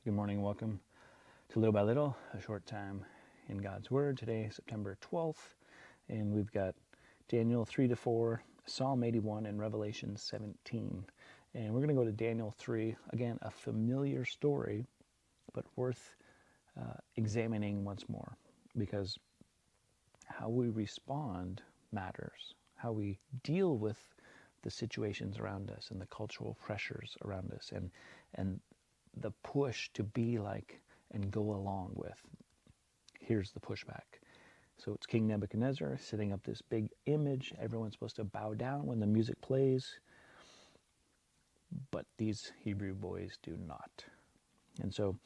Good morning. Welcome to Little by Little, a short time in God's Word. Today, September 12th, and we've got Daniel 3 to 4, Psalm 81, and Revelation 17. And we're going to go to Daniel 3. Again, a familiar story, but worth examining once more, because how we respond matters. How we deal with the situations around us and the cultural pressures around us and the push to be like and go along with. Here's the pushback. So it's King Nebuchadnezzar setting up this big image. Everyone's supposed to bow down when the music plays. But these Hebrew boys do not. And so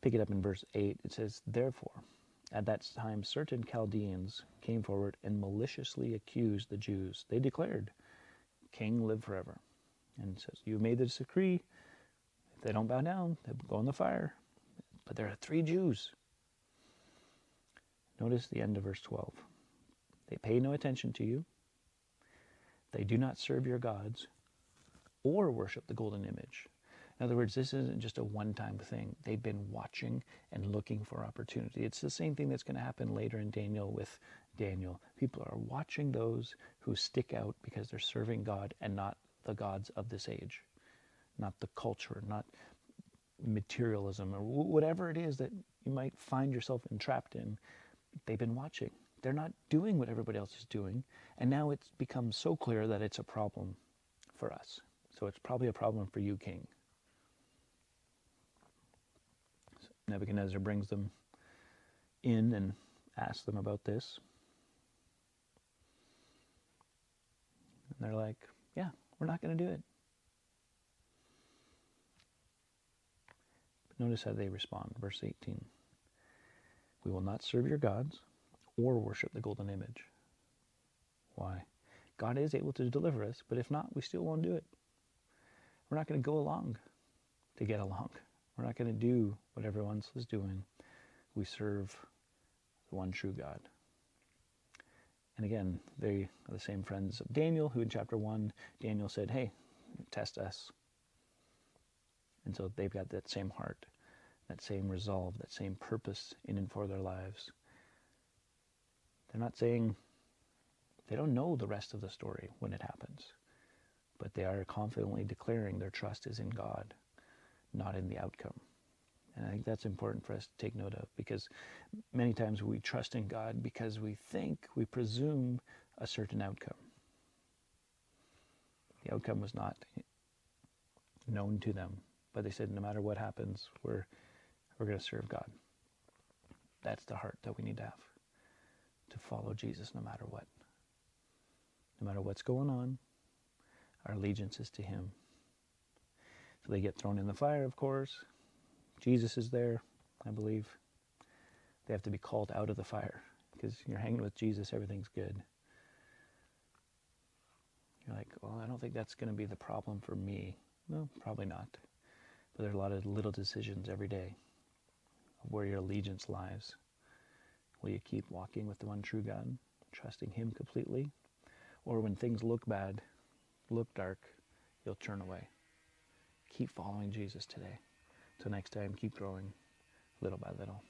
pick it up in verse 8. It says, "Therefore, at that time certain Chaldeans came forward and maliciously accused the Jews. They declared, 'King, live forever.' And it says, 'You made this decree. If they don't bow down, they'll go in the fire.' But there are 3 Jews." Notice the end of verse 12. "They pay no attention to you. They do not serve your gods or worship the golden image." In other words, this isn't just a one-time thing. They've been watching and looking for opportunity. It's the same thing that's going to happen later in Daniel with Daniel. People are watching those who stick out because they're serving God and not the gods of this age, not the culture, not materialism, or whatever it is that you might find yourself entrapped in. They've been watching. They're not doing what everybody else is doing, and now it's become so clear that it's a problem for us. So it's probably a problem for you, King. So Nebuchadnezzar brings them in and asks them about this. And they're like, yeah, we're not going to do it. But notice how they respond. Verse 18. "We will not serve your gods or worship the golden image." Why? God is able to deliver us, but if not, we still won't do it. We're not going to go along to get along. We're not going to do what everyone else is doing. We serve the one true God. And again, they are the same friends of Daniel, who in chapter 1, Daniel said, "Hey, test us." And so they've got that same heart, that same resolve, that same purpose in and for their lives. They're not saying, they don't know the rest of the story when it happens, but they are confidently declaring their trust is in God, not in the outcome. And I think that's important for us to take note of, because many times we trust in God because we presume a certain outcome. The outcome was not known to them, but they said, no matter what happens, we're going to serve God. That's the heart that we need to have, to follow Jesus no matter what. No matter what's going on, our allegiance is to Him. So they get thrown in the fire, of course. Jesus is there, I believe. They have to be called out of the fire, because you're hanging with Jesus, everything's good. You're like, well, I don't think that's going to be the problem for me. No, probably not. But there's a lot of little decisions every day of where your allegiance lies. Will you keep walking with the one true God, trusting Him completely? Or when things look bad, look dark, you'll turn away. Keep following Jesus today. Till next time, keep growing little by little.